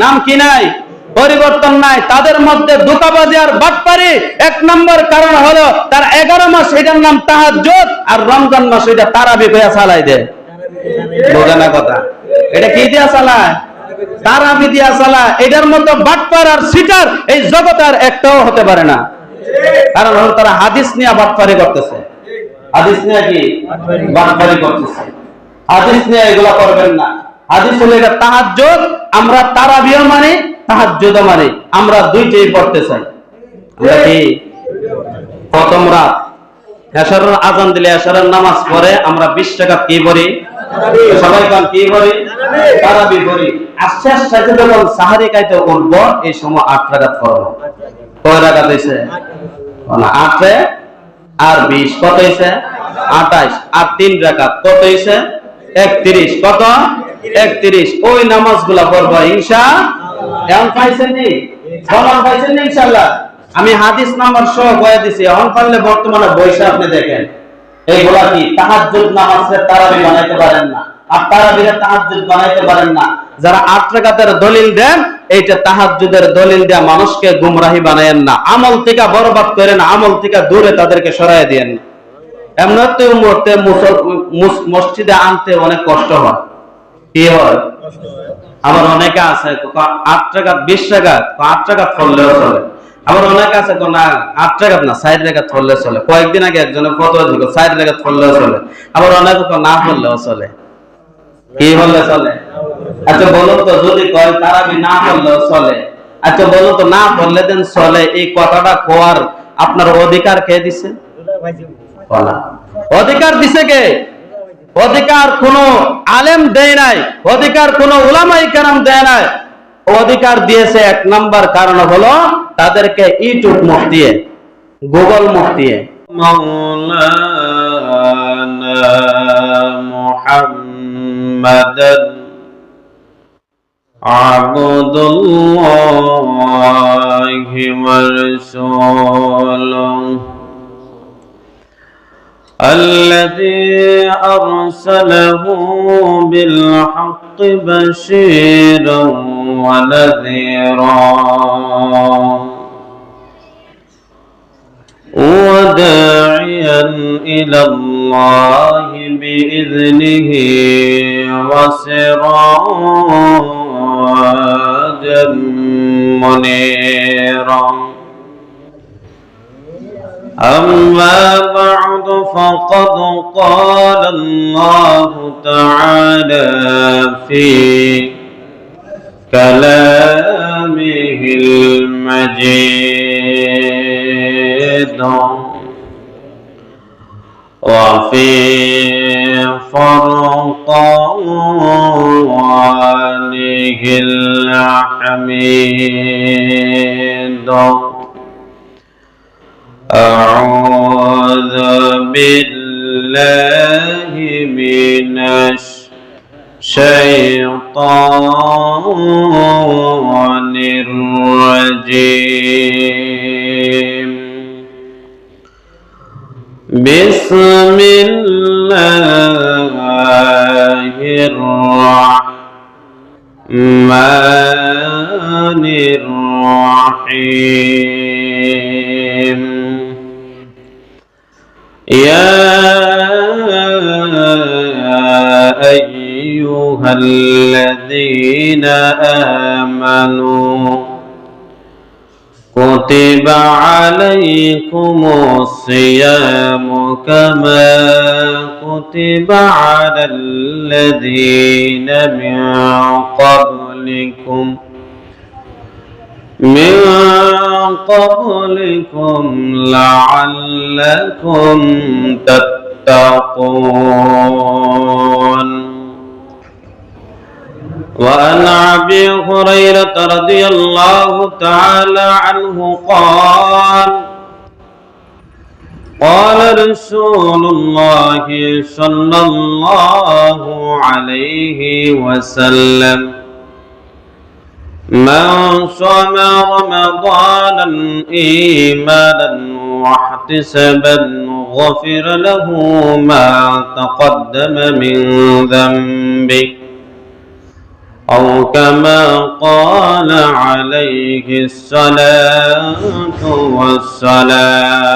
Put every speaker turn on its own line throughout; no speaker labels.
নাম কি নাই, পরিবর্তন নাই। তাদের মধ্যে ধোঁকাবাজি আর বাটপারি এক নম্বর কারণ হলো তার 11 মাস এটার নাম তাহাজ্জুদ, আর রমজান মাস এটা তারাবি কইয়া চালাই দেয়। বোঝা না কথা? এটা কি দিয়া চালায়? তারাবি দিয়া চালায়। এটার মধ্যে বাটপার আর সিটার এই জগতে আর একটাও হতে পারে না। কারণ হলো তারা হাদিস নিয়ে বাটপারি করতেছে। হাদিস নিয়ে কি বাটপারি করতেছে? হাদিস নিয়ে এগুলা করবেন না। হাদিস হলো এটা তাহাজ্জুদ, আমরা তারাবিও মানি, তাহাজ্জুদও মানি, আমরা দুইটাই পড়তে চাই। আমরা কি প্রথম রাত এশারের আজান দিলে এশারের নামাজ পড়ে আমরা 20 টাকা কি পড়ি? সবাই কোন কি পড়ি? তারাবি পড়ি। আস্তে আস্তে যখন সাহারি খাইতে উঠবো এই সময় 8 রাকাত পড়ব। কয় রাকাত হইছে? 8 আর 20 কত হইছে? 28 আর 3 রাকাত কত হইছে? 31। কত? 31। ওই নামাজগুলা পড়বো ইনশাআল্লাহ। এখন পাইছেন নি? বলার পাইছেন নি ইনশাআল্লাহ? আমি হাদিস নাম্বার সহ বয়া দিছি। এখন পারলে বর্তমানে বইসা আপনি দেখেন এইগুলা কি তাহাজ্জুদ নামাজের তারাবি বানাইতে পারেন না, আর তারাবির তাহাজ্জুদ বানাইতে পারেন না। যারা 8 রাকাতের দলিল দেন এইটা তাহাজ্জুদের দলিল দেয়া মানুষকে গুমরাহি বানায়েন না, আমল থেকে বরবাদ করেন, আমল থেকে দূরে তাদেরকে সরায় দেন। এমনিতে মুহূর্তে মসজিদে আনতে অনেক কষ্ট হয়। কি হয়? আবার অনেকে আছে 8 রাকাত 20 রাকাত 8 রাকাত পড়লেও চলে। আবার অনেকে আছে না 8 রাকাত না 4 রাকাত পড়লে চলে। কয়েকদিন আগে একজনের ফতোয়া দিল 4 রাকাত পড়লেও চলে। আবার অনেকে না পড়লেও চলে। কি বললে চলে? আচ্ছা বলুন তো, যদি কয় তারাবি না পড়লেও চলে, আচ্ছা বলুন তো না পড়লে দেন চলে, এই কথাটা কোয়ার আপনার অধিকার কে দিছে? অধিকার দিছে কে? অধিকার কোন আলেম দেয় নাই, অধিকার কোন উলামায়ে কেরাম দেয় নাই। অধিকার দিয়েছে এক নাম্বার কারণ হলো তাদেরকে ইউটিউব মুখ দিয়ে, গুগল মুখ দিয়ে। মাওলানা মুহাম্মাদান আবদুল্লাহি ওয়া রাসূলুহু الذي أرسله بالحق بشيرا ونذيرا وداعيا إلى الله بإذنه وسراجا منيرا. أما بعد فقد قال الله تعالى في كلامه المجيد وفي فرقانه الحميد. أعوذ بالله من الشيطان الرجيم. بسم الله الرحمن الرحيم. يا أيها الذين آمنوا كتب عليكم الصيام كما كتب على الذين من قبلكم لعلكم تتقون. وعن أبي هريرة رضي الله تعالى عنه قال قال رسول الله صلى الله عليه وسلم من صام رمضانا إيمانا واحتسابا غفر له ما تقدم من ذنبه
أو كما قال عليه الصلاة والسلام.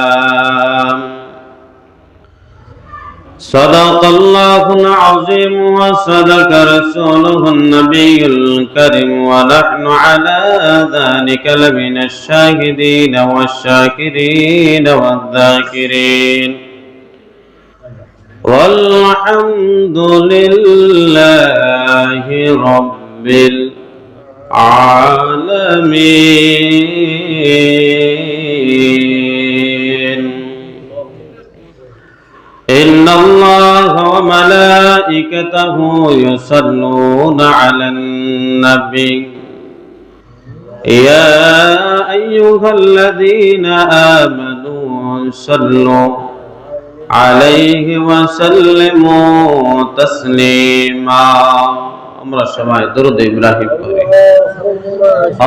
صدق الله العظيم وصدق رسوله النبي الكريم ونحن على ذلك لمن الشاهدين والشاكرين والذاكرين والحمد لله رب العالمين. إن الله وملائكته يصلون على النبي يا أيها الذين آمنوا صلوا عليه وسلموا تسليما. আমরা সবাই দরুদ ইব্রাহিম পড়ি।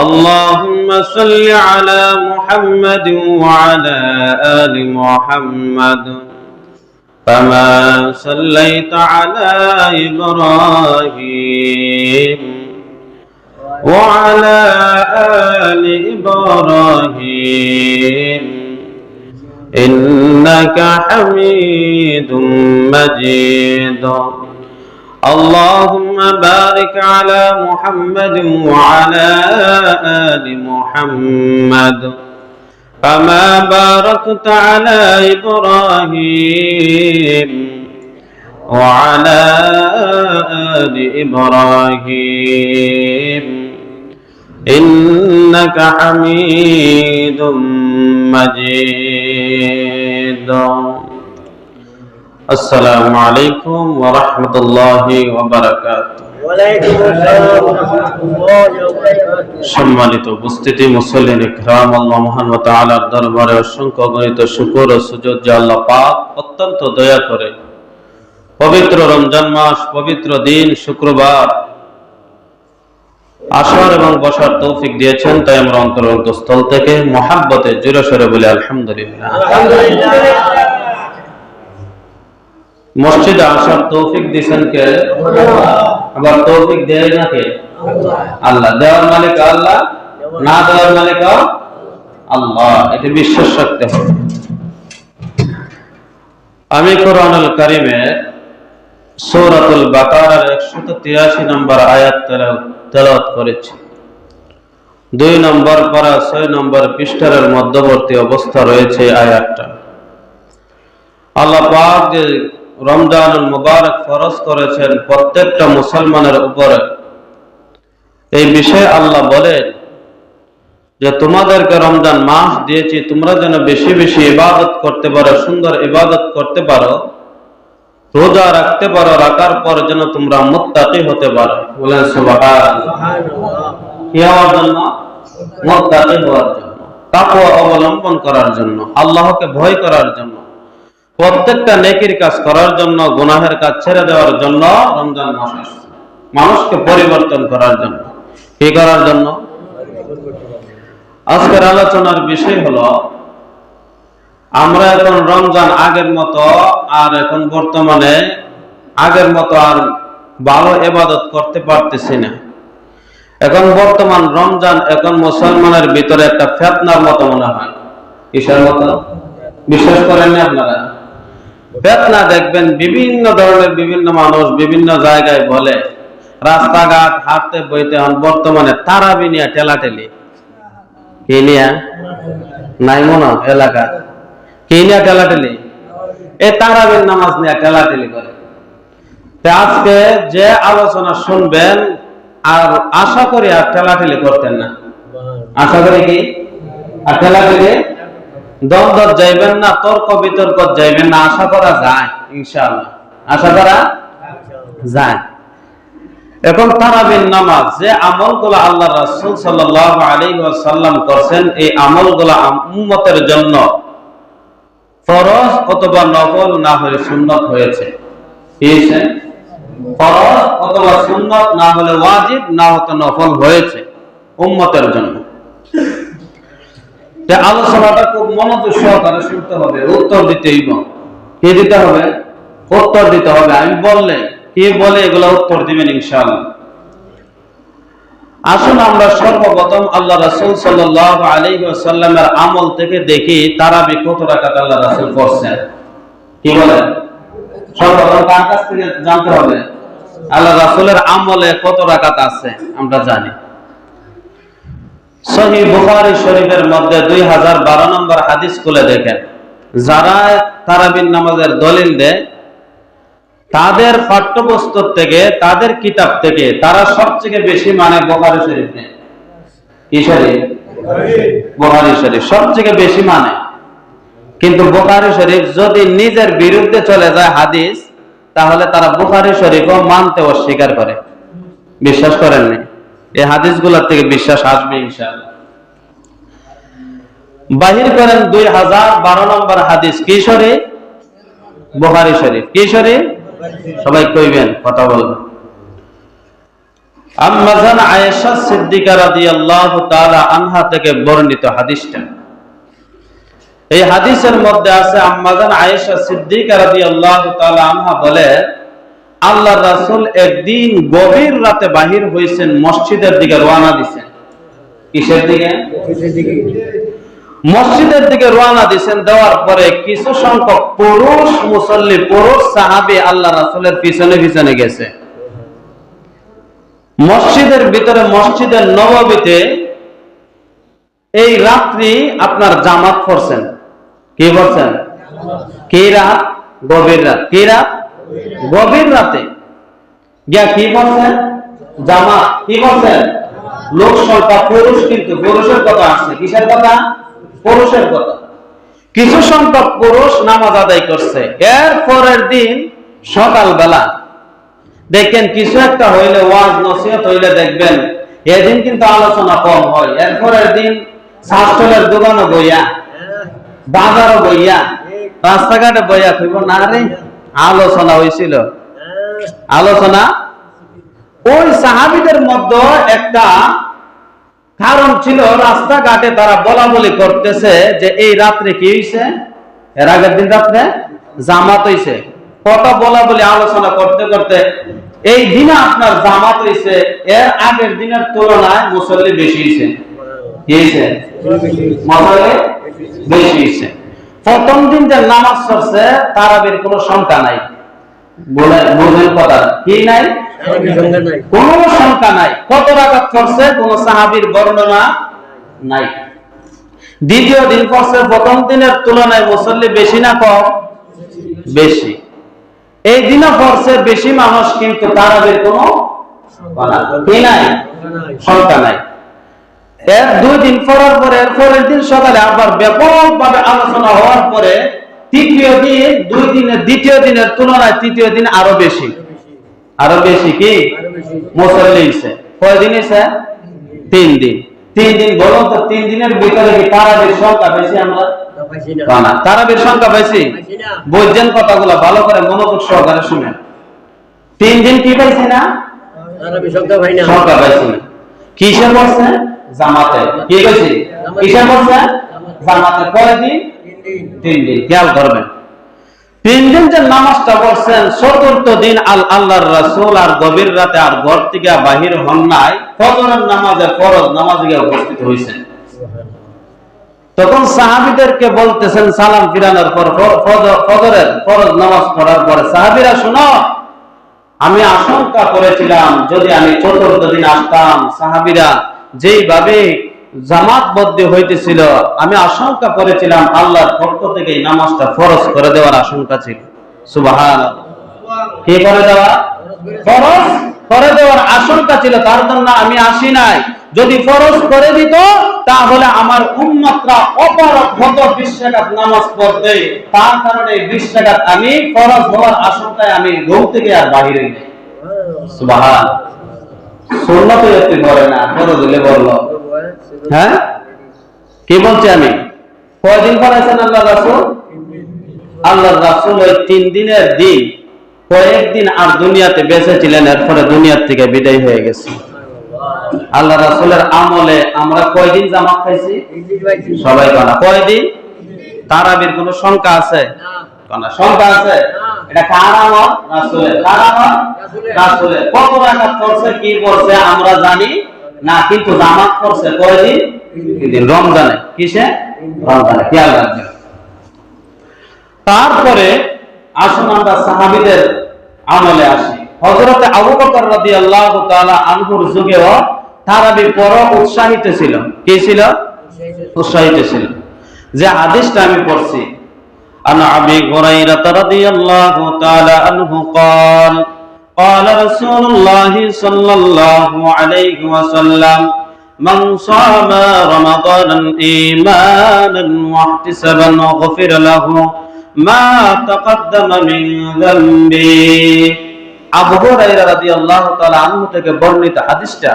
اللهم صل على محمد وعلى آل محمد كما صليت على إبراهيم وعلى آل إبراهيم إنك حميد مجيد. اللهم بارك على محمد وعلى آل محمد كما باركت على إبراهيم وعلى آل إبراهيم إنك حميد مجيد. السلام عليكم ورحمة الله وبركاته. সম্মানিত উপস্থিতি, মুসল্লিন ইকরাম, আল্লাহ মহান ওয়া তাআলার দরবারে অসংখ্য গণিত শুকর ও সুজুদ যে আল্লাহ পাক অত্যন্ত দয়া করে পবিত্র রমজান মাস, পবিত্র দিন শুক্রবার আসার এবং বসার তৌফিক দিয়েছেন, তাই আমরা অন্তরস্থল থেকে মহাব্বতে জোরে সোরে বলি আলহামদুলিল্লাহ। মসজিদে আসার তৌফিক দিয়েছেন কে? আবার তৌফিক দেয় না কে? আল্লাহ। দেওয়ার মালিক আল্লাহ, না দেওয়ার মালিক আল্লাহ। এটা বিশ্বাস রাখতে হবে। আমি কোরআনুল কারীমের সূরাতুল বাকারার 183 নম্বর আয়াত তেলাওয়াত করেছি। 2 নম্বর পারা 6 নম্বর পৃষ্ঠার মধ্যবর্তী অবস্থা রয়েছে আয়াতটা। আল্লাহ পাক যে রমজানুল মুবারক ফরজ করেছেন প্রত্যেকটা মুসলমানের উপরে, এই বিষয়ে আল্লাহ বলেন যে তোমাদেরকে রমজান মাস দিয়েছি তোমরা যেন বেশি বেশি ইবাদত করতে পারো, সুন্দর ইবাদত করতে পারো, রোজা রাখতে পারো, রাখার পর যেন তোমরা মুত্তাকি হতে পারো। বলেন সুবহানাল্লাহ। কি হওয়ার জন্য? মুত্তাকি হওয়ার জন্য, তাকওয়া অবলম্বন করার জন্য, আল্লাহকে ভয় করার জন্য, প্রত্যেকটা নেকির কাজ করার জন্য, গুনাহের কাজ ছেড়ে দেওয়ার জন্য রমজান মাস আসছে। মানুষকে পরিবর্তন করার জন্য। কি করার জন্য? আজকের আলোচনার বিষয় হলো আমরা এখন রমজান আগের মতো আর এখন বর্তমানে আগের মতো আর ভালো ইবাদত করতে পারতেছি না। এখন বর্তমান রমজান এখন মুসলমানের ভিতরে একটা ফিতনার মতো মনে হয়। কিসের মতো? বিশ্বাস করেন না আপনারা? ফিতনা দেখবেন বিভিন্ন ধরনের, বিভিন্ন মানুষ বিভিন্ন জায়গায় বলে, রাস্তাঘাট হাঁটতে বইতে বর্তমানে তারাবি নিয়ে ঠেলাঠেলি। কি নিয়ে? নাই মনে এলাকা কি নিয়ে ঠেলাঠেলি? এই তারাবির নামাজ নিয়ে ঠেলাঠেলি করে। আজকে যে আলোচনা শুনবেন আর আশা করি আর ঠেলাঠেলি করতেন না। আশা করি কি আর ঠেলাঠেলি দ্বন্দ্ব যাইবেন না, তর্ক বিতর্ক যাইবেন না। আশা করা যায় ইনশাআল্লাহ, আশা করা যায়। এখন তারাবির নামাজ যে আমলগুলো আল্লাহ রাসূল সাল্লাল্লাহু আলাইহি ওয়াসাল্লাম করেছেন, এই আমলগুলো উম্মতের জন্য ফরজ অথবা নফল না হলে সুন্নাত হয়েছে। কি হয়েছে? ফরজ অথবা সুন্নাত, না হলে ওয়াজিব, না হতে নফল হয়েছে উম্মতের জন্য। আলোচনাটা খুব মনোযোগ সহকারে শুনতে হবে, উত্তর দিতেই কি দিতে হবে? উত্তর দিতে হবে। আমি বললে কি বলে এগুলো উত্তর দিবেন ইনশাআল্লাহ। আসুন আমরা সর্বপ্রথম আল্লাহ রাসূল সাল্লাল্লাহু আলাইহি ওয়াসাল্লামের আমল থেকে দেখি তারাবি কত রাকাত আল্লাহ রাসূল পড়ছেন। কি বলেন? সর্বপ্রথম কার কাছ থেকে জানতে হবে? আল্লাহ রাসূলের আমলে কত রাকাত আছে আমরা জানি। সহিহ বুখারী শরীফের মধ্যে 2012 নম্বর হাদিস খুলে দেখেন। যারা তারাবির নামাজের দলিল দেয় তাদের পাঠ্যপুস্তক থেকে, তাদের কিতাব থেকে তারা সবচেয়ে বেশি মানে বুখারী শরীফ নেয়। কি শরীফ? বুখারী শরীফ সবচেয়ে বেশি মানে। কিন্তু বুখারী শরীফ যদি নিজের বিরুদ্ধে চলে যায় হাদিস, তাহলে তারা বুখারী শরীফও মানতে অস্বীকার করে। বিশ্বাস করেন না? এই হাদিসগুলোর থেকে বিশ্বাস আসবে ইনশাআল্লাহ। বাহির করেন 2012 নম্বর হাদিস। কি শরীফ? বুখারী শরীফ। কি শরীফ? সবাই কইবেন, কথা বলবেন। আম্মা জান আয়েশা সিদ্দিকা রাদিয়াল্লাহু তাআলা আনহা থেকে বর্ণিত হাদিসটা। এই হাদিসের মধ্যে আছে আম্মা জান আয়েশা সিদ্দিকা রাদিয়াল্লাহু তাআলা আনহা বলে, আল্লাহর রাসূল একদিন গভীর রাতে বাহির হয়েছেন, মসজিদের দিকে রওনা দিয়েছেন। কিসের দিকে? মসজিদের দিকে রওনা দিয়েছেন। দেওয়ার পরে কিছু সংখ্যক পুরুষ মুসল্লি, পুরুষ সাহাবী আল্লাহ রাসূলের পিছনে পিছনে গেছে। মসজিদের ভিতরে, মসজিদের নববীতে এই রাত্রি আপনার জামাত পড়ছেন। কি পড়ছেন? কি রাত? গভীর রাত। কি রাত? গভীর রাতে গিয়া কি পড়ছেন? জামাত। কি পড়ছেন? লোক সংখ্যা পুরুষ, কিন্তু পুরুষের কথা আসছে। কিসের কথা? পুরুষের কথা। কিছু সংখ্যক পুরুষ নামাজ আদায় করছে। এর পরের দিন সকালবেলা দেখেন কিছু একটা হইলে, ওয়াজ নসিহত হইলে দেখবেন এদিন কিন্তু আলোচনা কম হয়। এর পরের দিন শাস্ত্রের দোকানও বইয়া, বাজারও বইয়া, রাস্তাঘাটে বইয়া কইব না রে আলোচনা হয়েছিল। আলোচনা ওই সাহাবীদের মধ্যে একটা কারণ ছিল, রাস্তাঘাটে তারা বলা বলি করতেছে যে এই রাত্রে কি হইছে, এর আগের দিন রাত্রে জামাত হইছে। কথা বলা বলি আলোচনা করতে করতে এই দিনে আপনার জামাত হইছে, এর আগের দিনের তুলনায় মুসল্লি বেশি হইছে। কি হইছে? মুসল্লি বেশি হইছে। প্রথম দিন যে নামাজ পড়ছে তারাবির কোনো সংখ্যা নাই। বুঝেন কথা? কি নাই? কোনো সংখ্যা নাই। কত রাকাত পড়ছে কোন সাহাবীর বর্ণনা নাই। দ্বিতীয় দিন পড়ছে, প্রথম দিনের তুলনায় মুসল্লি বেশি না কম? বেশি। এই দিনও পড়ছে বেশি মানুষ, কিন্তু তারাবির কোনো কি নাই, সংখ্যা নাই। এর 2 দিন পড়ার পরে এর পরের দিন সকালে আবার ব্যাপকভাবে আলোচনা হওয়ার পরে তৃতীয় দিন, 2 দিনের দ্বিতীয় দিনের তুলনায় তৃতীয় দিন আরো বেশি। আরো বেশি কি মুসল্লি হইছে। কয় দিন হইছে? 3 দিন। 3 দিন। বলুন তো 3 দিনের ভিতরে কি তারাবির সংখ্যা বেশি আমরা? না। তারাবির সংখ্যা বেশি? বুঝছেন কথাগুলো ভালো করে মনোযোগ সহকারে শুনেন। 3 দিন কি পাইছি না? তারাবির সংখ্যা পাইছি না। কিসে পড়ছে? জামাতে। কি কইছি? কিসে পড়ছে? জামাতে। কয় দিন? 3 দিন। খেয়াল করবেন। 3 দিন যে নামাজটা পড়ছেন, চতুর্থ দিন আল্লাহর রাসূল আর গভীর রাতে আর ঘর থেকে বাহির হন নাই, ফজরের নামাজে, ফরজ নামাজে গিয়ে উপস্থিত হয়েছেন। তখন সাহাবীদেরকে বলতেছেন সালাম ফিরানোর পর, ফজরের ফরজ নামাজ পড়ার পরে, সাহাবীরা শুনো, আমি আশঙ্কা করেছিলাম যদি আমি চতুর্থ দিন আসতাম, সাহাবীরা যেইভাবে জামাতবদ্ধ হইতেছিল, আমি আশঙ্কা করেছিলাম আল্লাহর পক্ষ থেকে এই নামাজটা ফরজ করে দেওয়ার আশঙ্কা ছিল। সুবহানাল্লাহ। কি করে দেওয়া? ফরজ করে দেওয়ার আশঙ্কা ছিল, তার জন্য আমি আসি নাই। যদি ফরজ করে দিত তাহলে আমার উম্মতরা অপরাধ হতো 20 রাকাত নামাজ পড়তে। তার কারণে 20 রাকাত আমি ফরজ হওয়ার আশঙ্কায় আমি ঘুম থেকে আর বাহির হই নাই। সুবহানাল্লাহ। সুন্নাত এতে করে না, ফরজ হলে বললো। হ্যাঁ, কি বলছি আমি? কয়দিন পড়াইছেন আল্লাহ রাসূল? আল্লাহ রাসূল ওই 3 দিনের দিন কয়েকদিন আর দুনিয়াতে বেঁচে ছিলেন, এরপরে দুনিয়ার থেকে বিদায় হয়ে গেছে। আল্লাহ রাসূলের আমলে আমরা কয়দিন জামাত খাইছি? সবাই জানা। কয়দিন? তারাবির কোনো সংখ্যা আছে? না। সংখ্যা আছে? এটা কার আমল? রাসূলের। কার আমল? রাসূলের। কত রাকাত পড়ছে, কি পড়ছে আমরা জানি
না, কিন্তু জামাত করছে কয়দিন? 3 দিন। রমজানে। কিসে? রমজানে। খেয়াল রাখবেন। তারপরে আসুন আমরা সাহাবীদের আমলে আসি। হযরত আবু বকর রাদিয়াল্লাহু তাআলা আনহুর যুগেও তারাবি পড়া উৎসাহিত ছিল। কি ছিল? উৎসাহিত ছিল। যে হাদিসটা আমি পড়ছি, আন আবি হুরায়রা রাদিয়াল্লাহু তাআলা আনহু قال قال رسول الله صلى الله عليه وسلم من صام رمضان إيمانا واحتسابا غفر له ما تقدم من ذنبه। আবু হুরায়রা রাদিয়াল্লাহু তাআলা আনহু থেকে বর্ণিত হাদিসটা,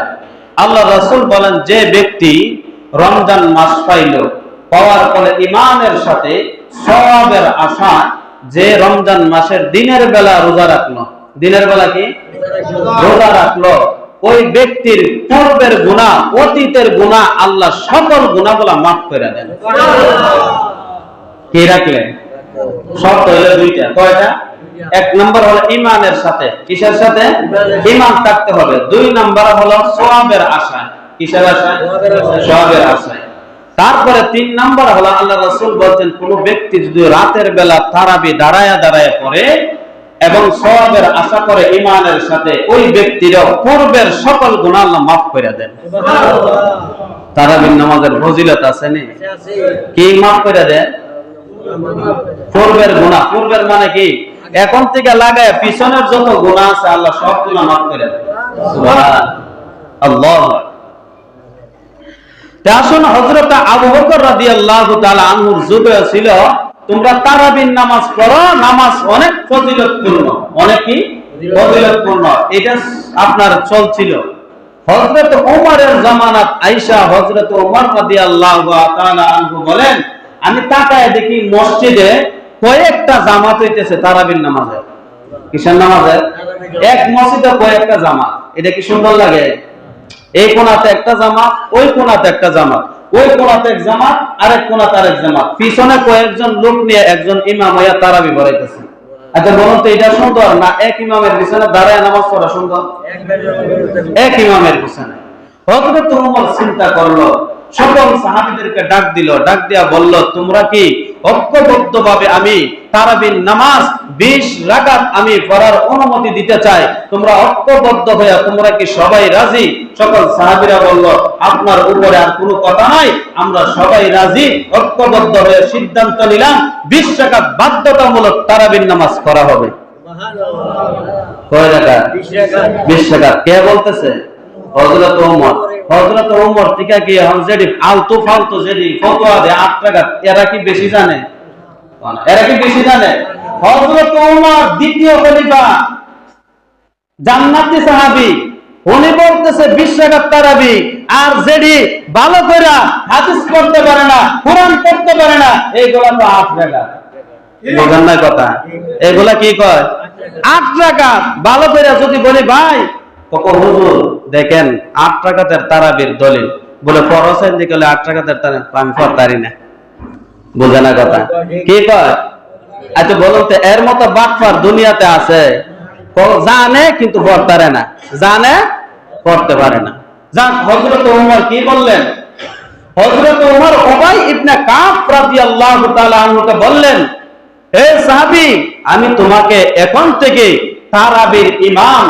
আল্লাহ রাসূল বলেন, যে ব্যক্তি রমজান মাস পাইল, পাওয়ার পরে ঈমানের সাথে সওয়াবের আশা, যে রমজান মাসের দিনের বেলা রোজা রাখলো, দিনের বেলা কি রোজা রাখলো, ওই ব্যক্তির পূর্বের গুনাহ, অতীতের গুনাহ আল্লাহ সকল গুনাহগুলো মাফ করে দেন। কি রাখলেন? সব হলো দুইটা। কয়টা? এক নম্বর হলো ঈমানের সাথে। কিসের সাথে? ঈমান থাকতে হবে। 2 নম্বর হলো সওয়াবের আশা। কিসের আশা? সওয়াবের আশা। তারপরে 3 নম্বর হলো আল্লাহ রাসূল বলেন, কোন ব্যক্তি যদি রাতের বেলা তারাবি দাঁড়ায়া দাঁড়ায়া পড়ে এবং সওয়াবের আশা করে ঈমানের সাথে, ওই ব্যক্তির পূর্বের সকল গুনাহ আল্লাহ মাফ করে দেন। সুবহানাল্লাহ। তারাবির নামাজের ফজিলত আছে নি? কি মাফ করে দেন? পূর্বের গুনাহ। পূর্বের মানে কি? এখন থেকে লাগায় পিছনের যত গুনাহ আছে আল্লাহ সবগুলো মাফ করে দেন। সুবহানাল্লাহ। আসুন, হযরত আবু বকর রাদিয়াল্লাহু তাআলা আনহুর যুগে ছিল, তোমরা তারাবির নামাজ পড়ো, নামাজ অনেক ফজিলতপূর্ণ। অনেক কি? ফজিলতপূর্ণ। এটা আপনার চলছিল। হযরত ওমরের জামানাত আয়েশা, হযরত ওমর রাদিয়াল্লাহু তাআলা আনহু বলেন, আমি তাকায় দেখি মসজিদে কয়েকটা জামাত হইতেছে তারাবির নামাজে। কিসের নামাজে? এক মসজিদে কয়েকটা জামাত। এটা কি সুন্দর লাগে? এই কোণাতে একটা জামাত, ওই কোণাতে একটা জামাত, ওই কোণাতে এক জামাত, আরেক কোণাতে আরেক জামাত, পিছনে কয়েকজন লোক নিয়ে একজন ইমাম হইয়া তারাবি পড়াইতেছে। আচ্ছা বলুন তো, এটা সুন্দর না এক ইমামের পিছনে দাঁড়ায় নামাজ পড়া সুন্দর? এক ইমামের পিছনে। হযরত ওমর চিন্তা করলো, সকল সাহাবীদেরকে ডাক দিল, ডাক দিয়া বলল, তোমরা কি ঐক্যবদ্ধভাবে আমি তারাবির নামাজ 20 রাকাত আমি পড়ার অনুমতি দিতে চাই, তোমরা ঐক্যবদ্ধ হয়ে তোমরা কি সবাই রাজি? সকল সাহাবীরা বলল, আপনার উপরে আর কোনো কথা নাই, আমরা সবাই রাজি। ঐক্যবদ্ধ হয়ে সিদ্ধান্ত নিলাম 20 রাকাত বাধ্যতামূলক তারাবির নামাজ করা হবে। সুবহানাল্লাহ। কয় রাকাত? 20 রাকাত। কে বলতেছে? হযরত ওমর। হযরত ওমর টিকা কি যেটি আলতু ফালতু যেটি ফতোয়া দেয় 8 রাকাত, এরা কি বেশি জানে? এরা কি বেশি জানে? হযরত ওমর দ্বিতীয় খলিফা, জান্নাতি সাহাবী, উনি বলতেছে 20 রাকাত তারাবি। আর যেটি ভালো করে হাদিস পড়তে পারে না, কোরআন পড়তে পারে না, এইগুলা তো 8 রাকাত। বুঝেন না কথা? এগুলা কি কয়? 8 রাকাত। ভালো করে যদি বলি, ভাই হুজুর দেখেন 8 রাকাতের তারাবির দলিল, বলে পড়ছেন যে 8 রাকাতের তারাবি আমি পড়তারি না। বুঝে না কথা? কি কয়? আচ্ছা বলুন তো, এর মতো বাটপার দুনিয়াতে আছে? জানে কিন্তু পড়তারে না, জানে পড়তে পারে না। যাক, হযরত ওমর কি বললেন? হযরত ওমর উবাই ইবনে কাব রাদিয়াল্লাহু তাআলা আনহুকে বললেন, হে সাহাবী, আমি তোমাকে এখন থেকে তারাবির ইমাম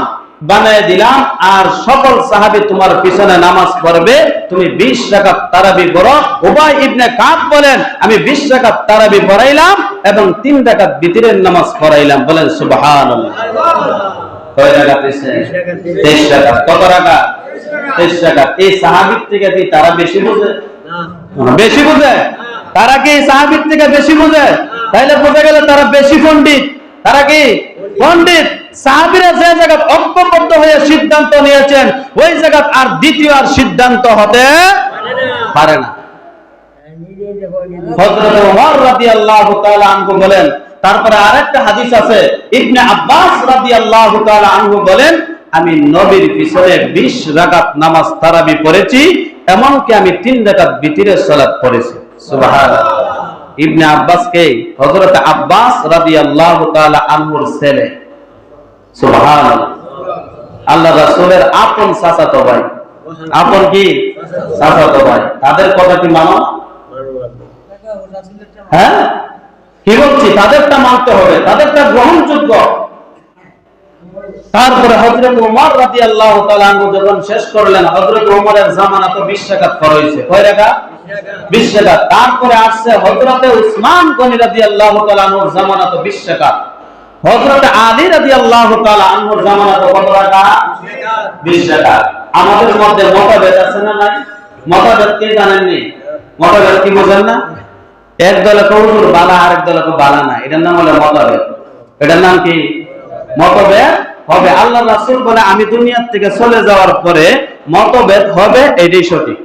বানায় দিলাম, আর সকল সাহাবী তোমার পিছনে নামাজ পড়বে, তুমি 20 রাকাত তারাবি পড়ো। উবাই ইবনে কাব বলেন, আমি 20 রাকাত তারাবি পড়াইলাম এবং 3 রাকাত বিতরের নামাজ পড়াইলাম। বলেন সুবহানাল্লাহ। কয় রাকাত? 23 রাকাত। কত রাকাত? 23 রাকাত। এই সাহাবীর থেকে কি তারা বেশি বুঝে? না, বেশি বুঝে? তারা কি সাহাবীর থেকে বেশি বুঝে? তাইলে বোঝা গেল তারা বেশি পণ্ডিত। তারা কি পণ্ডিত? সাহাবীরা যে জায়গা ঐক্যবদ্ধ হয়ে সিদ্ধান্ত নিয়েছেন, ওই জায়গা আর দ্বিতীয় আর সিদ্ধান্ত হতে পারে না। হযরত ওমর রাদিয়াল্লাহু তাআলা আনহু বলেন, তারপরে আরেকটা হাদিস আছে, ইবনে আব্বাস রাদিয়াল্লাহু তাআলা আনহু বলেন, আমি নবীর পিছনে 20 রাকাত নামাজ তারাবি পড়েছি, এমনকি আমি 3 রাকাত বিতরের সালাত পড়েছি। সুবহানাল্লাহ। ইবনে আব্বাস কে? হযরত আব্বাস রাদিয়াল্লাহু তাআলা আনহুর ছেলে। সুবহানাল্লাহ। আল্লাহ রাসূলের আপন চাচাতো ভাই। আপন কি চাচাতো ভাই, তাদের কথা কি মানো? হ্যাঁ, কি বলছি, তাদেরটা মানতে হবে, তাদেরটা গ্রহণযোগ্য। তারপরে হযরত ওমর রাদিয়াল্লাহু তাআলা আনহু যখন শেষ করলেন, হযরত ওমরের জামানা তো 20 রাকাত ফরজ হয়েছে, কয় রাকাত? 20 রাকাত। তারপরে আসছে হযরত উসমান গনি রাদিয়াল্লাহু তাআলা আনহুর জামানা তো 20 রাকাত। হযরত আলী রাদিয়াল্লাহু তাআলা আনহুর জামানা তো কত রাকাত? 20 রাকাত। আমাদের মধ্যে মতভেদ আছে না নাই? মতভেদ কি জানেননি? মতভেদ কি বোঝেন না? এক দলে হুজুর বালা, আরেক দলে বালা না, এটার নাম হলো মতভেদ। এটার নাম কি? মতভেদ হবে। আল্লাহ রাসূল বলে আমি দুনিয়া থেকে চলে যাওয়ার পরে মতভেদ হবে, এটাই সঠিক।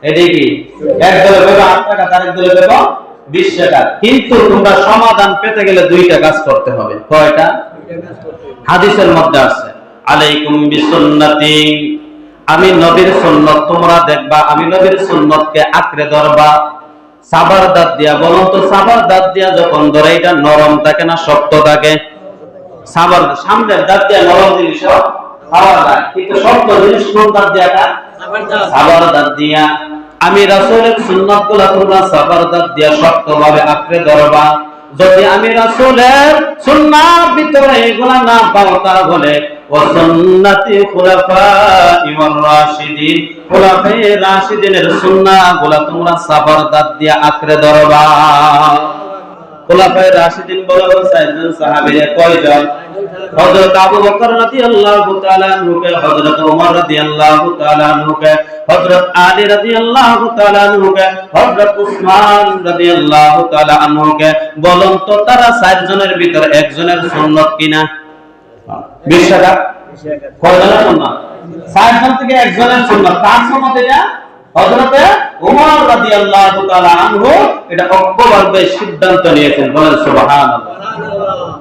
এটাই কি? এক দলে ভেবে 8 টাকা, আরেক দলে ভেবে 20 টাকা। কিন্তু তোমরা সমাধান পেতে গেলে দুইটা কাজ করতে হবে। কয়টা? হাদিসের মধ্যে আছে, আলাইকুম বিসুন্নতি, আমি নবীর সুন্নাত তোমরা দেখবা, আমি নবীর সুন্নাতকে আঁকড়ে ধরবা। সাবার দাঁত দিয়া, বলুন তো সাবার দাঁত দিয়া যখন ধরে এটা নরম থাকে না শক্ত থাকে? সাবার সামনের দাঁত দিয়া নরম জিনিস খাওয়া যায়, কিন্তু শক্ত জিনিস কোন দাঁত দিয়া? সাবার দাঁত দিয়া। আমি রাসূলের সুন্নাতগুলো তোমরা সাবার দাঁত দিয়া শক্তভাবে আঁকড়ে ধরবা। যদি আমি রাসূলের সুন্নাত ভিতরে এগুলা না পাও, তাহলে ওয়া সুন্নাতি খুলাফা'i ওয়ার রাশিদিন, খুলাফায়ে রাশিদিনের সুন্নাহগুলো তোমরা সাবার দাঁত দিয়া আঁকড়ে ধরবা। খুলাফায়ে রাশিদিন বলা হয়েছে সাহাবীরা কয়জন? হযরত আবু বকর রাদিয়াল্লাহু তাআলা আনহুকে, হযরত ওমর রাদিয়াল্লাহু তাআলা আনহুকে, হযরত আলী রাদিয়াল্লাহু তাআলা আনহুকে, হযরত উসমান রাদিয়াল্লাহু তাআলা আনহুকে। বলুন তো তারা 4 জনের ভিতর একজনের সুন্নাত কিনা? 20 টাকা। কয়জনের সুন্নাত? 4 জন থেকে একজনের সুন্নাত। কার সুন্নাত এটা? হযরত ওমর রাদিয়াল্লাহু তাআলা আনহু এটা ঐক্যবদ্ধ সিদ্ধান্ত নিয়েছেন। বলেন সুবহানাল্লাহ।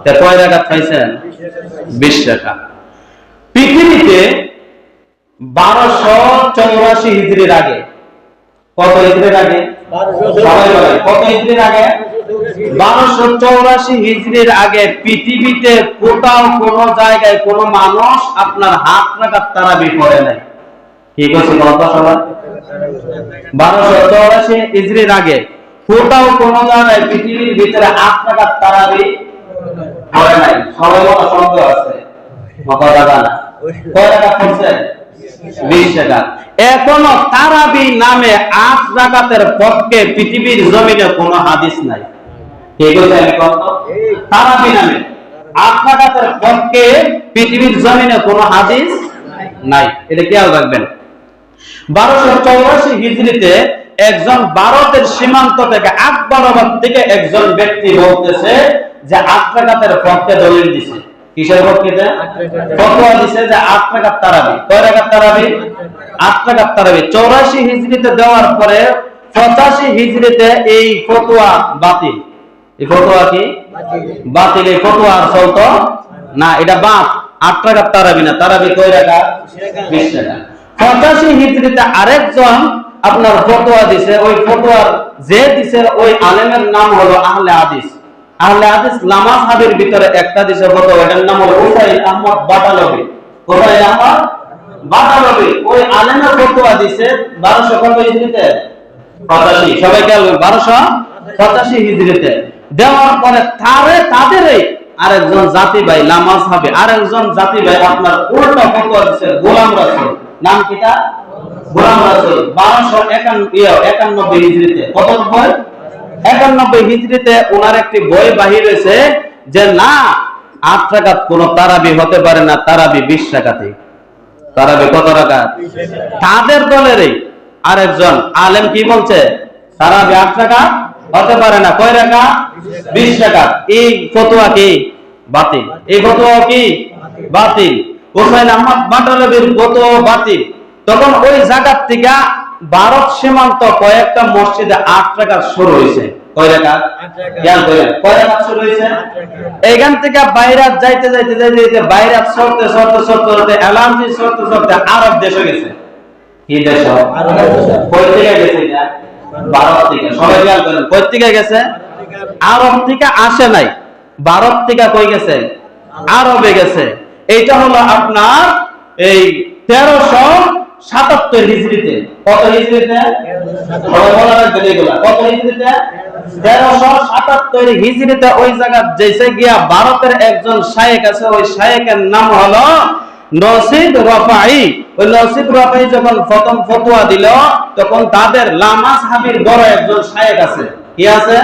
তে কয় রাকাত পাইছেন? 20 টাকা। পৃথিবীতে 1284 হিজরির আগে, কত হিজরির আগে? সবাই বলেন কত হিজরির আগে? 1284 হিজরির আগে পৃথিবীতে কোথাও কোন জায়গায় কোন মানুষ আপনার হাত রাকাত তারাবি পড়ে নাই। কি কইছি কথা সবাই? 1284 হিজরির আগে কোথাও কোন জায়গায় পৃথিবীর ভিতরে 8 রাকাত তারাবি পড়ে নাই। সবাই বলা সন্দেহ আছে, কথা জানা না। কয় রাকাত পড়ছে? 20 রাকাত। এখনো তারাবি নামে 8 রাকাতের পক্ষে পৃথিবীর জমিনে কোনো হাদিস নাই। কি কইছে আমি কত? তারাবি নামে 8 রাকাতের পক্ষে পৃথিবীর জমিনে কোনো হাদিস নাই। এটা খেয়াল রাখবেন। 1284 হিজরিতে একজন ভারতের সীমান্ত থেকে আকবরাবাদ থেকে একজন ব্যক্তি বলতেছে যে 8 রাকাতের পক্ষে দলিল দিছে। কিসের পক্ষে? ফতোয়া দিছে যে 8 রাকাত তারাবি। কয় রাকাত তারাবি? 8 রাকাত তারাবি। 84 হিজরিতে দেওয়ার পরে 85 হিজরিতে এই ফতোয়া বাতিল। এই ফতোয়া কি? বাতিল। এই ফতোয়া আর চলতো না, এটা বাদ। 8 রাকাত তারাবি না, তারাবি কয় রাকাত? 20 রাকাত। 85 হিজরিতে আরেকজন আপনার ফতোয়া দিছে। ওই ফতোয়ার যে দিছে ওই আলেমের নাম হলো আহলে হাদিস। আহলে হাদিস নামাজ হাবির ভিতরে একটা দিছে ফতোয়া, এটার নাম হলো হুসাইন আহমদ বাটালবি। হুসাইন আহমদ বাটালবি ওই আলেমের ফতোয়া দিছে 1200 কত হিজরিতে? 85। সবাই খেয়াল করুন, 1285 হিজরিতে দেওয়ার পরে তাদেরই আরেকজন জাতি ভাই নামাজ হবে, আরেকজন জাতি ভাই আপনার উল্টা ফতোয়া দিছে গোলাম রাসূল। নাম কিটা? গোলাম রাসূল। 1291 হিজরিতে। কত বই? 91 হিজরিতে ওনার একটি বই বাহির হয়েছে যে না, 8 রাকাত কোন তারাবি হতে পারে না, তারাবি 20 রাকাতই। তারাবি কত রাকাত? তাদের দলেরই আরেকজন আলেম কি বলছে? তারাবি 8 রাকাত হতে পারে না। কয় রাকাত? 20 রাকাত। এই ফতোয়া কি? বাতিল। এই ফতোয়া কি? বাতিল। হুসাইন আহমদ বাটালবির ফতোয়া বাতিল। তখন ওই জায়গা থেকে ভারত সীমান্ত কয়েকটা মসজিদে 8 রাকাত শুরু হয়েছে। কয় রাকাত? খেয়াল করেন, কয় রাকাত শুরু হয়েছে? এখান থেকে বাইরাত যাইতে যাইতে যাইতে যাইতে বাইরাত সরতে সরতে সরতে সরতে এলার্জি সরতে সরতে আরব দেশে গেছে। কি দেশ? কই থেকে গেছে এটা? ভারত থেকে। সবাই খেয়াল করেন, কই থেকে গেছে? আরব থেকে আসে নাই, ভারত থেকে কই গেছে? আরবে গেছে। এইটা হলো আপনার এই 77 হিজরিতে। কত হিজরিতে? সবাই মনে রাখবেন এগুলা। কত হিজরিতে? 1377 হিজরিতে ওই জায়গা যেসে গিয়া ভারতের একজন শায়েখ আছে, ওই শায়েখের নাম হলো নসিব রফাই। ওই নসিব রফাই যখন প্রথম ফতোয়া দিল, তখন তাদের লামাযহাবির বড় একজন শায়েখ আছে। কি আছে?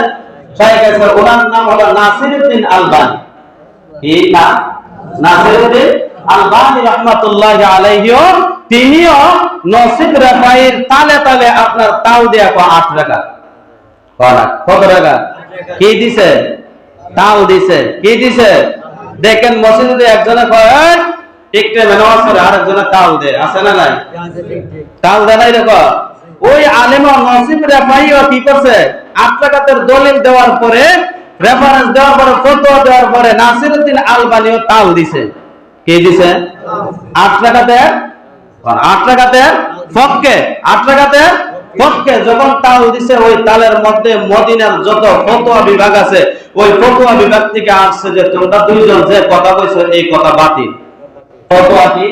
শায়েখ আছে, ওনার নাম হলো নাসিরউদ্দিন আলবানী। কি নাম? নাসিরউদ্দিন আলবানী রাহমাতুল্লাহি আলাইহি। তিনিও নসিব রফাইয়ের তালে তালে আপনার তাও দেয়া 8 টাকা। কত টাকা? কি দিছে? তাও দিছে। কি দিছে? দেখেন মসজিদে একজনে কয় একটু নামাজ পড়ে, আরেকজনে তাও দেয়, আছে না নাই? তাও দেয় নাই। দেখো ওই আলেম নসিব রফাইও কি করছে? 8 টাকাতের দলিল দেওয়ার পরে, রেফারেন্স দেওয়ার পরে, ফতোয়া দেওয়ার পরে নাসিরউদ্দিন আলবানীও তাও দিছে। কি দিছে? 8 টাকাতে 8 টাকাতে পক্ষে 8 টাকাতে পক্ষে যখন তাল দিছে, ওই তালের মধ্যে মদিনার যত ফতোয়া বিভাগ আছে, ওই ফতোয়া বিভাগ থেকে আসছে যে তোমরা দুইজন যে কথা কইছো এই কথা বাতিল। ফতোয়া কি?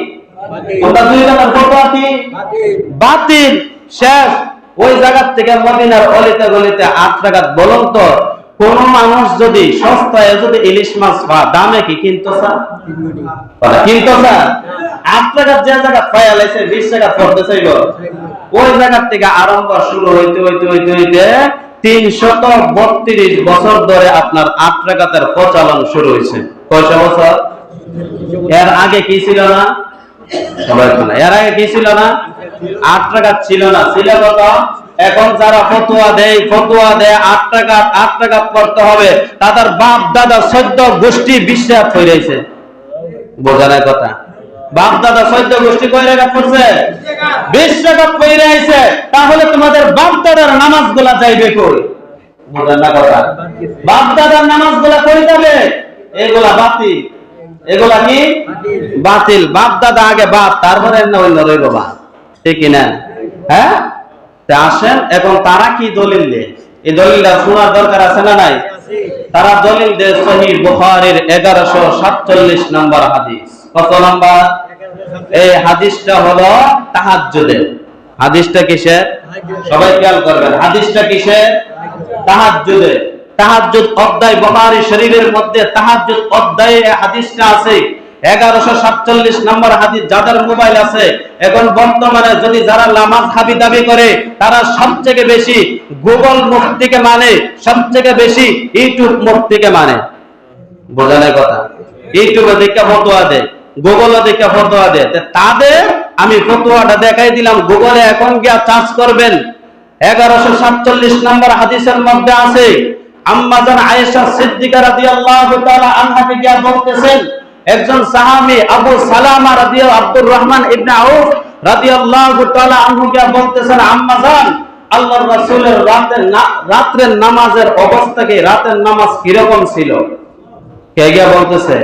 তোমরা দুইজনের ফতোয়া কি? বাতিল। শেষ। ওই জায়গা থেকে মদিনার অলিতে গলিতে 8 টাকা। বলুন তো, কোন মানুষ যদি সস্তায় যদি ইলিশ মাছ বা দামে কি কিনতো স্যার? কিনতো স্যার? 8 টাকা যে জায়গা পায়া লাইছে 20 টাকা পড়তে চাইলো। ওই জায়গা থেকে আরম্ভ শুরু হইতে হইতে হইতে হইতে 332 বছর ধরে আপনার 8 টাকাতের প্রচলন শুরু হয়েছে। কয়টা বছর? এর আগে কি ছিল না? সবাই জানে। এর আগে কি ছিল না? 8 টাকা ছিল না। ছিল কত? এখন যারা ফতোয়া দেয় 8 টাকা পড়তে হবে, তাদের বাপ দাদা 14 গোষ্ঠী বিশ্বাস হয়ে রয়েছে। বোঝানোর কথা। বাপ দাদা 14 গোষ্ঠী কয় টাকা পড়ছে? 20 টাকা পড়ে রয়েছে। তাহলে তোমাদের বাপ দাদার নামাজগুলা যাইবে কই? বোঝানোর কথা। বাপ দাদার নামাজগুলা কই যাবে? এগুলা বাতিল। এগুলা কি? বাতিল। বাপ দাদা আগে বাপ, তারপরে অন্য রইব বাপ। ঠিক না? হ্যাঁ। আসেন এখন তারা কি দলিল দেয়, এই দলিলটা শোনার দরকার আছে না নাই? তারা দলিল দেয় সহিহ বুখারীর 1147 নম্বর হাদিস। কত নম্বর? এই হাদিসটা হলো তাহাজ্জুদের। হাদিসটা কিসের? সবাই খেয়াল করবেন। হাদিসটা কিসের? তাহাজ্জুদের। তাহাজ্জুদ অধ্যায় বুখারী শরীফের মধ্যে তাহাজ্জুদ অধ্যায়ে হাদিসটা আছে। 1147 নম্বর হাদিস। যাদের মোবাইল আছে এখন বর্তমানে, যদি যারা লামাযহাবী দাবি করে, তারা সবচেয়ে বেশি গুগল মুফতিকে মানে, সবচেয়ে বেশি ইউটিউব মুফতিকে মানে। বোঝানোর কথা। ইউটিউবে দেখে ফতোয়া দেয়, গুগলে দেখে ফতোয়া দেয়। তাদের আমি ফতোয়াটা দেখাই দিলাম। গুগলে এখন গিয়া সার্চ করবেন। 1147 নম্বর হাদিসের মধ্যে আছে, আম্মা জান আয়েশা সিদ্দিকা রাদিয়াল্লাহু তাআলা আনহাকে গিয়া বলতেছেন, একজন সাহাবী আবু সালামা আব্দুর রহমান ইবনে আউফ রাদিয়াল্লাহু তাআলা আনহুকে বলতেছেন, আম্মা জান, আল্লাহর রাসূলের রাতের নামাজের অবস্থা কি? রাতের নামাজ কি রকম ছিল? কে গিয়া বলতেছে?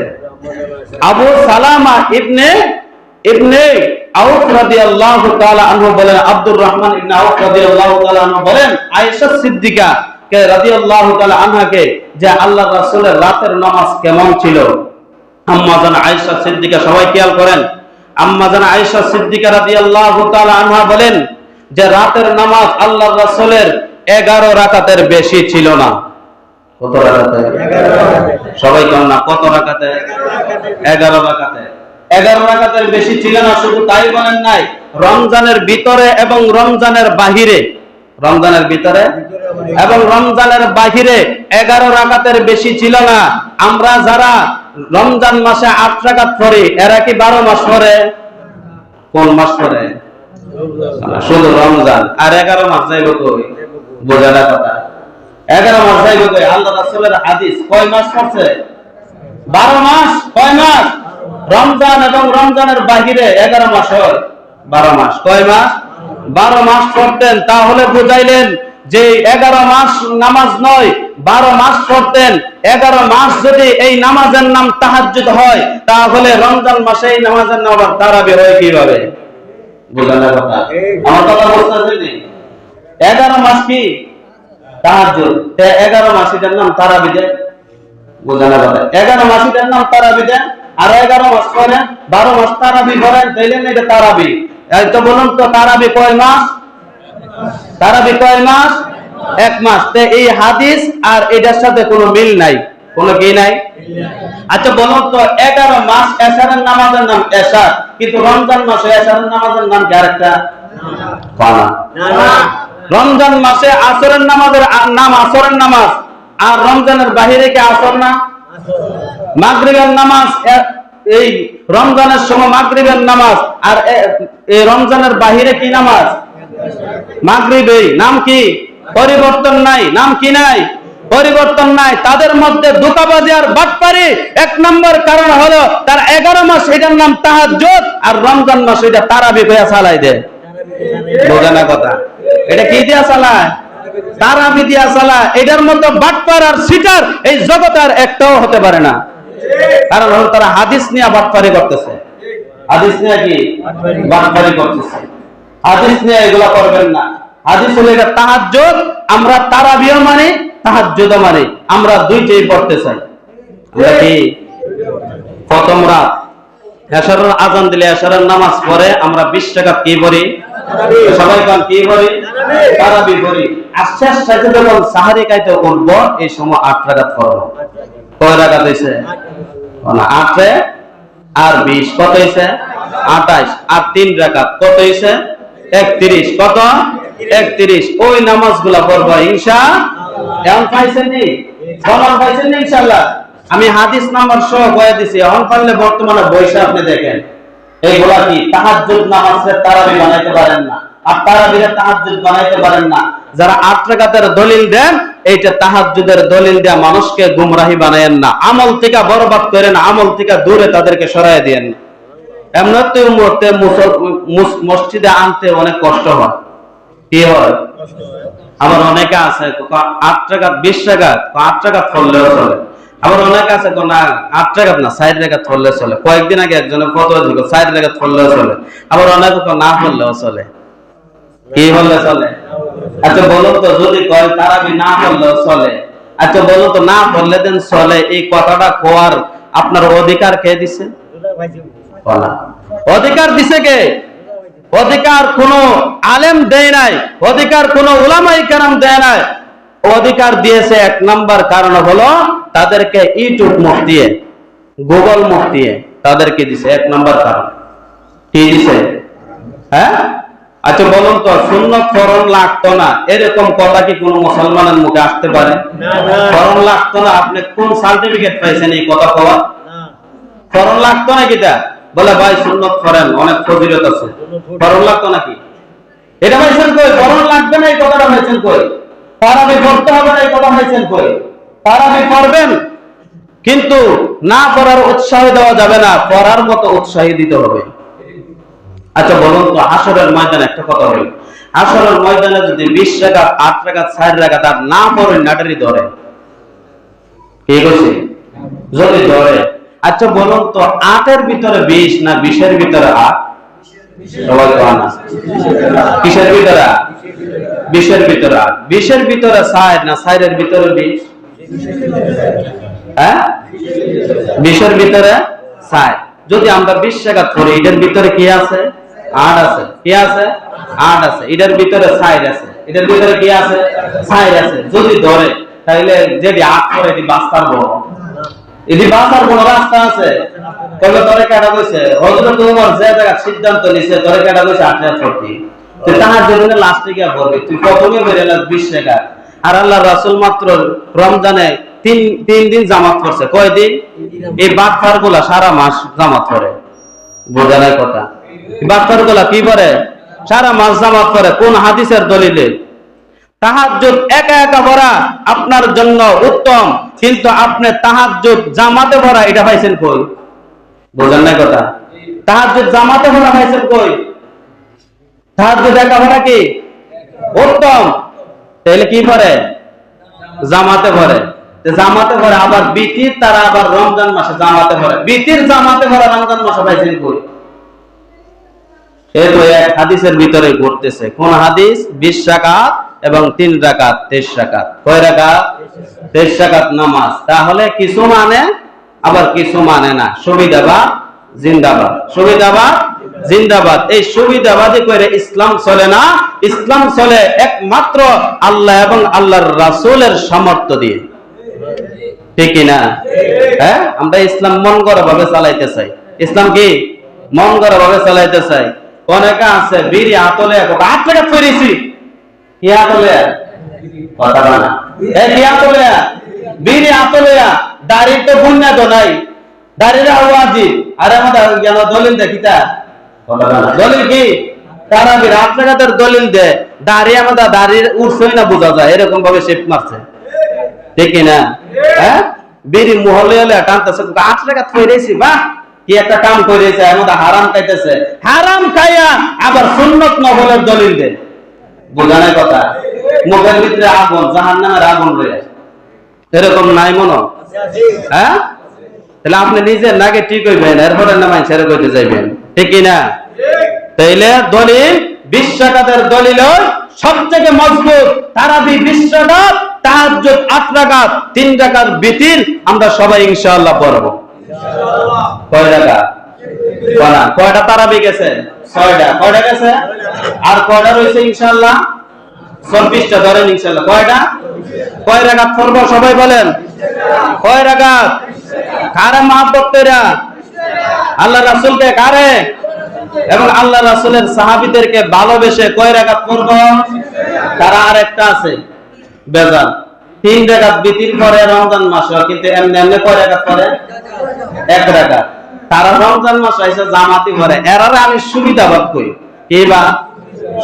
আবু সালামা ইবনে আউফ রাদিয়াল্লাহু তাআলা আনহু বলেন, আব্দুর রহমান ইবনে আউফ রাদিয়াল্লাহু তাআলা আনহু বলেন আয়েশা সিদ্দিকা কে রাদিয়াল্লাহু তাআলা আনহাকে যে আল্লাহর রাসূলের রাতের নামাজ কেমন ছিল। আম্মা জান আয়েশা সিদ্দিকা, সবাই খেয়াল করেন, আম্মা জান আয়েশা সিদ্দিকা রাদিয়াল্লাহু তাআলা আনহা বলেন যে রাতের নামাজ আল্লাহর রাসূলের 11 রাকাতের বেশি ছিল না। কত রাকাতে? 11 রাকাতে। সবাই কোন না কত রাকাতে? 11 রাকাতে। 11 রাকাতের বেশি ছিল না। শুধু তাই বলেন নাই, রমজানের ভিতরে এবং রমজানের বাহিরে, রমজানের ভিতরে এবং রমজানের বাহিরে 11 রাকাতের বেশি ছিল না। আমরা যারা রমজান মাসে 8 রাকাত পড়ি, এরা কি 12 মাস পড়ে? কোন মাস পড়ে? শুধু রমজান। আর 11 মাস যাইব কই? বোঝানোর কথা। 11 মাস যাইব কই? আল্লাহ রাসূলের হাদিস কয় মাস পড়ছে? 12 মাস। কয় মাস? রমজান এবং রমজানের বাহিরে 11 মাস হয়। 12 মাস। কয় মাস? 12 মাস পড়তেন। তাহলে বুঝাইলেন যে 11 মাস নামাজ নয়, 12 মাস পড়তেন। 11 মাস যদি এই নামাজের নাম তাহাজ্জুদ হয়, তাহলে রমজান মাসে এই নামাজের নাম আবার তারাবি হয় কিভাবে? বোঝানোর কথা। আমার কথা বুঝতেছেন? 11 মাস কি তাহাজ্জুদ, 11 মাস এটার নাম তারাবি দেন। বোঝানোর কথা। 11 মাস এটার নাম তারাবি দেন, আর 11 মাস পরে 12 মাস তারাবি করেন, তাইলে এটা তারাবি। এই তো বলুন তো তারাবি কয় মাস? তারাবি কয় মাস? 1 মাস। তো এই হাদিস আর এটার সাথে কোনো মিল নাই, কোনো কি নাই? আচ্ছা বলুন তো 11 মাস এশারের নামাজের নাম এশার, কিন্তু রমজান মাসে এশারের নামাজের নাম কি আরেকটা? না। রমজান মাসে আসরের নামাজের নাম আসরের নামাজ, আর রমজানের বাহিরে কি আসর না? মাগরিবের নামাজ এই রমজানের সময় মাগরিবের নামাজ, আর এই রমজানের বাহিরে কি নামাজ? মাগরিবেই। নাম কি? পরিবর্তন নাই। নাম কি নাই? পরিবর্তন নাই। তাদের মধ্যে ধোঁকাবাজি আর বাটপারি 1 নম্বর কারণ হলো তার 11 মাস এটার নাম তাহাজ্জুদ, আর রমজান মাস এটা তারাবি কইয়া চালাই দেয়। বোঝা না কথা? এটা কি দিয়া চালায়? তারাবি দিয়া চালায়। এটার মতো বাটপার আর সিটার এই জগতে আর একটাও হতে পারে না। কারণ হলো তারা হাদিস নিয়ে বাটপারি করতেছে। হাদিস নিয়ে কি বাটপারি করতেছে? হাদিস নিয়ে এগুলা করবেন না। হাদিস হলো এটা তাহাজ্জুদ, আমরা তারাবিও মানি, তাহাজ্জুদও মানি, আমরা দুইটাই পড়তে চাই। আমরা কি প্রথম রাত এশারের আজান দিলে এশারের নামাজ পড়ে আমরা 20 রাকাত কি পড়ি? সবাই কোন কি পড়ি? তারাবি পড়ি। আর শেষ রাতে যখন সাহারি খাইতে উঠব এই সময় 8 রাকাত পড়ব। কয় রাকাত হইছে? 8 আর 20 কত হইছে? 28। আর 3 রাকাত কত হইছে? 31। কত? 31। ওই নামাজগুলা পড়ব ইনশাআল্লাহ। এখন পাইছেন নি? বলার পাইছেন নি ইনশাআল্লাহ? আমি হাদিস নাম্বার সহ বলে দিছি। এখন পারলে বর্তমানে বইসা আপনি দেখেন এইগুলা কি তাহাজ্জুদ নামাজের তারাবি বানাইতে পারেন না, আর তারাবির তাহাজ্জুদ বানাইতে পারেন না। যারা 8 রাকাতের দলিল দেন এইটা তাহাজ্জুদের দলিল দেয়া মানুষকে গুমরাহি বানায়েন না, আমল থেকে বরবাদ করেন, আমল থেকে দূরে তাদেরকে সরায় দেন। এমনিতে মুহূর্তে মসজিদে আনতে অনেক কষ্ট হয়। কি হয়? আবার অনেকে আছে 8 রাকাত 20 রাকাত 8 রাকাত পড়লেও চলে। আবার অনেক আছে না 8 রাকাত না 4 রাকাত পড়লে চলে। কয়েকদিন আগে একজনের ফতোয়া দিল 4 রাকাত পড়লেও চলে। আবার অনেকে না পড়লেও চলে। কি বললে চলে? আচ্ছা বলুন তো যদি কয় তারাবি না পড়লেও চলে, আচ্ছা বলুন তো না পড়লে দেন চলে, এই কথাটা কোয়ার আপনার অধিকার কে দিছে? অধিকার দিছে কে? অধিকার কোন আলেম দেয় নাই, অধিকার কোন উলামায়ে কেরাম দেয় নাই। অধিকার দিয়েছে 1 নাম্বার কারণ হলো তাদেরকে ইউটিউব মুখ দিয়ে, গুগল মুখ দিয়ে তাদেরকে দিছে 1 নাম্বার কারণ। কি দিছে? হ্যাঁ? আচ্ছা বলুন তো সুন্নাত ফরজ লাগতো না এরকম কথা কি কোন মুসলমানের মুখে আসতে পারে? ফরজ লাগতো না, আপনি কোন সার্টিফিকেট পাইছেন এই কথা কওয়া? ফরজ লাগতো না কিটা? বলে ভাই সুন্নাত করেন, অনেক ফজিলত আছে। ফরজ লাগতো নাকি? এটা পাইছেন কই? ফরজ লাগবে না এই কথাটা পাইছেন কই? তারাবি পড়তে হবে না এই কথা পাইছেন কই? তারাবি পড়বেন, কিন্তু না পড়ার উৎসাহ দেওয়া যাবে না, পড়ার মতো উৎসাহ দিতে হবে। আচ্ছা বলুন তো হাসরের ময়দানে একটা কথা বলি, হাসরের ময়দানে যদি 20 রাকাত 8 রাকাত 4 রাকাত আর না পড়েন নাটারি ধরে, কি কইছে? যদি ধরে, আচ্ছা বলুন তো 8 এর ভিতরে 20 না 20 এর ভিতরে 8? সবাই কোন না কিসের ভিতরে? 20 এর ভিতরে 8। 20 এর ভিতরে 4 না 4 এর ভিতরে 20? হ্যাঁ 20 এর ভিতরে 4। যদি আমরা 20 রাকাত পড়ি এটার ভিতরে কি আছে? 8 আছে। কি আছে? 8 আছে। এটার ভিতরে 4 আছে। এটার ভিতরে কি আছে? 4 আছে। যদি ধরে তাহলে যদি 8 পড়ে এটি বাস্তার বড়, এটি বাস্তার বড় রাস্তা আছে। তবে তোরে কাটা কইছে হযরত ওমর যে জায়গা সিদ্ধান্ত নিছে তোরে কাটা কইছে 8 রাকাত পড়তি, তুই তাহার জন্য লাস্টে গিয়া পড়বি, তুই প্রথমে বেরেলা 20 রাকাত। আর আল্লাহর রাসূল মাত্র রমজানে 3 দিন জামাত পড়ছে। কয় দিন? এই বাটফার গুলা সারা মাস জামাত পড়ে। বোঝা নাই কথা? বাটফার গুলা কি পড়ে? সারা মাস জামাত পড়ে। কোন হাদিসের দলিলে? তাহাজ্জুদ একা একা পড়া আপনার জন্য উত্তম, কিন্তু আপনি তাহাজ্জুদ জামাতে পড়া এটা পাইছেন কই? বোঝেন নাই কথা? তাহাজ্জুদ জামাতে পড়া পাইছেন কই? তাহাজ্জুদ একা পড়া কি উত্তম? তাহলে কি পড়ে? জামাতে পড়ে। জামাতে পড়ে। আবার বিতির তারা আবার রমজান মাসে জামাতে পড়ে। বিতির জামাতে পড়া রমজান মাসে পাইছেন কই? এই তো এক হাদিসের ভিতরে ঘটতেছে। কোন হাদিস? 20 রাকাত এবং 3 রাকাত 23 রাকাত। কয় রাকাত? 23 রাকাত নামাজ। তাহলে কিছু মানে আবার কিছু মানে না। সুবিধাবাদ জিন্দাবাদ, সুবিধাবাদ জিন্দাবাদ। এই সুবিধাবাদী করে ইসলাম চলে না, ইসলাম চলে একমাত্র আল্লাহ এবং আল্লাহর রাসূলের সামর্থ্য দিয়ে। ঠিক কি না? হ্যাঁ, আমরা ইসলাম মন গড়া ভাবে চালাইতে চাই। ইসলাম কি মন গড়া ভাবে চালাইতে চাই। অনেকে আছে বিড়ি আতলে হাত লেগে ফিরেছি, কি আতলে কথা না, কি আতলে বিড়ি আতলে দাড়ি তো গুন্না তো নাই, দাড়ির আওয়াজি আর আমাদের জ্ঞান দলিল দেখিতা কথা না, দলিল কি তারা বিড়ি হাত লাগাতে দলিল দে, দাড়ি আমাদের দাড়ির উঠছই না বোঝা যায়, এরকম ভাবে শেপ মারছে। ঠিক না? হ্যাঁ, বিড়ি মহলে হলে টানতেছে, হাত লাগা ফিরেছি, বাহ কি একটা কাম করেছে, আমাদের হারাম খাইতেছে, হারাম খাইয়া আবার সুন্নত নফলের দলিল দে, বোঝা নাই কথা। মুখের ভিতরে আগুন, জাহান্নামের আগুন রয়ে, এরকম নাই মনো? হ্যাঁ, তাহলে আপনি নিজের নাকে ঠিক হইবেন, এরপরে না মানুষের কইতে যাইবেন। ঠিক না? তাইলে দলিল 20 রাকাতের দলিল সবথেকে মজবুত। তারাবি 20 রাকাত, তাহাজ্জুদ 8 রাকাত, 3 রাকাত বিতির আমরা সবাই ইনশাআল্লাহ পড়ব। কয় রাকাত? কয়টা তারাবি গেছে? 6টা। কয়টা গেছে? আর কয়টা রয়েছে ইনশাআল্লাহ? 24টা ধরেন ইনশাআল্লাহ। কয়টা? কয় রাকাত পড়ব সবাই বলেন? কয় রাকাত? কারে মহব্বত কইরা? আল্লাহ রাসূলকে কারে এবং আল্লাহ রাসূলের সাহাবীদেরকে ভালোবেসে কয় রাকাত পড়ব? তারা আরেকটা আছে বেজান, 3 রাকাত বিতির পরে রমজান মাস, কিন্তু এমনি এমনি কয় রাকাত পড়ে? 1 রাকাত। তারা রমজান মাস আইসা জামাতি পড়ে, এরারে আমি সুবিধাবাদ কই। কি বা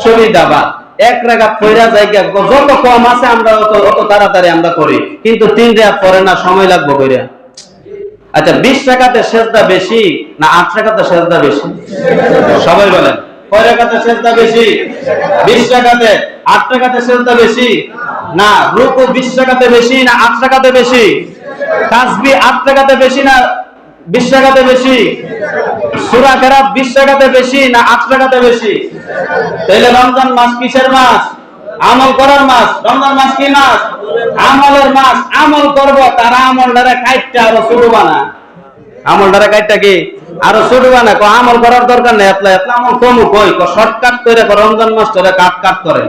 সুবিধাবাদ? 1 রাকাত পড়া জায়গা যত কম আছে আমরা অত তাড়াতাড়ি আমরা করি, কিন্তু 3 রাকাত পড়ে না, সময় লাগবে কইরা। আচ্ছা, 20 রাকাতে সেজদা বেশি না 8 রাকাতে সেজদা বেশি? সবাই বলেন কয় রাকাতে সেজদা বেশি? 20 রাকাতে। 8 রাকাতে সেজদা বেশি না? রুকু 20 রাকাতে বেশি না 8 রাকাতে বেশি? তাসবিহ 8 রাকাতে বেশি না 20 রাকাতে বেশি? সূরা কেরাত 20 রাকাতে বেশি না 8 রাকাতে বেশি? তাহলে রমজান মাস কিসের মাস? আমল করার মাস। রমজান মাস কি মাস? আমলের মাস। আমল করব, তারা আমলটারে কাইটটা আরো ছোট বানা, আমলটারে কাইটটা কি আরো ছোট বানা। কো আমল করার দরকার নেই, এতলা এতলা আমল কম কই, কো শর্টকাট করে রমজান মাসটারে কাট করে।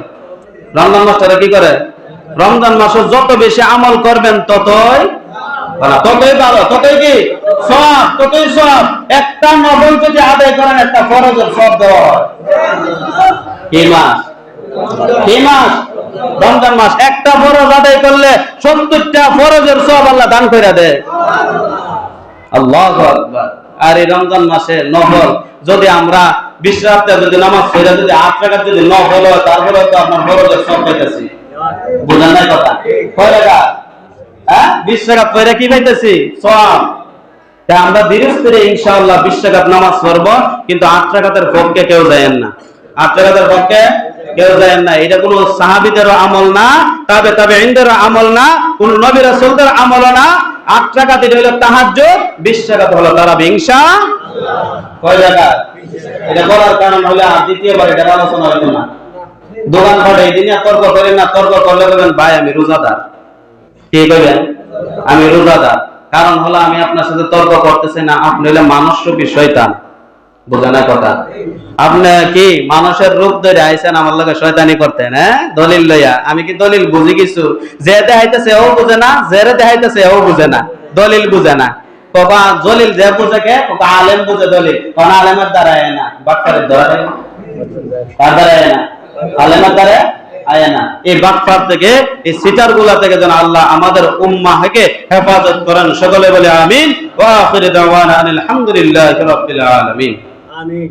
রমজান মাসটারে কি করে? রমজান মাসে যত বেশি আমল করবেন ততই ভালো, ততই ভালো, ততই কি সওয়াব, ততই সওয়াব। একটা নফল যদি আদায় করেন একটা ফরজের সওয়াব দেওয়া হয়। কি মাস? কি মাস? রমজান মাস। একটা ফরজ আদায় করলে 70টা ফরজের সওয়াব আল্লাহ দান করে দেয়। আল্লাহু আকবার। আর এই রমজান মাসে নফল যদি আমরা 20 রাতে যদি নামাজ পড়ে যদি 8 রাকাত যদি নফল হয়, তারপরে তো আপনার ফরজের সওয়াব পাইতেছি। বুঝেন না কথা? কয় রাকাত? হ্যাঁ, 20 রাকাত পড়ে কি পাইতেছি? সওয়াব। তাই আমরা ধীরে ধীরে ইনশাআল্লাহ 20 রাকাত নামাজ পড়ব, কিন্তু 8 রাকাতের পক্ষে কেউ যায়েন না। 8 রাকাতের পক্ষে কেউ যায়েন না। এটা কোন সাহাবীদেরও আমল না, তাবেঈনদেরও আমল না, কোন নবী রাসূলদের আমল না। 8 রাকাত এটা হলো তাহাজ্জুদ, 20 রাকাত হলো তারাবি ইনশাআল্লাহ। কয় রাকাত? এটা বলার কারণ হলো দ্বিতীয়বার এটা আলোচনা হইতো না। দোকান ঘাটে এই দিনে তর্ক করেন না, তর্ক করলে বলেন ভাই আমি রোজাদার। কি কইবেন? আমি রোজাদার। কারণ হলো আমি আপনার সাথে তর্ক করতেছি না, আপনি হলে মানুষরূপী শয়তান। বুঝেন না কথা? আপনি কি মানুষের রূপ ধরে আইছেন আমার লগে শয়তানি করতেন? হ্যাঁ, দলিল লইয়া। আমি কি দলিল বুঝি কিছু? যে দেখাইতেছে ও বুঝে না, জেরে দেখাইতেছে ও বুঝে না, দলিল বুঝে না। বাবা দলিল যে বুঝে কে? বাবা আলেম বুঝে দলিল, কোন আলেমের দ্বারা আয় না, বাক্কারের দ্বারা আয় না, কার দ্বারা আয় না? আলেমের দ্বারা আয় না। এই বাক্কার থেকে, এই সিটার গুলা থেকে যেন আল্লাহ আমাদের উম্মাহকে হেফাজত করেন। সকলে বলে আমিন। ওয়া আখিরু দাওয়ানা আলহামদুলিল্লাহি রাব্বিল আলামিন। আমিন।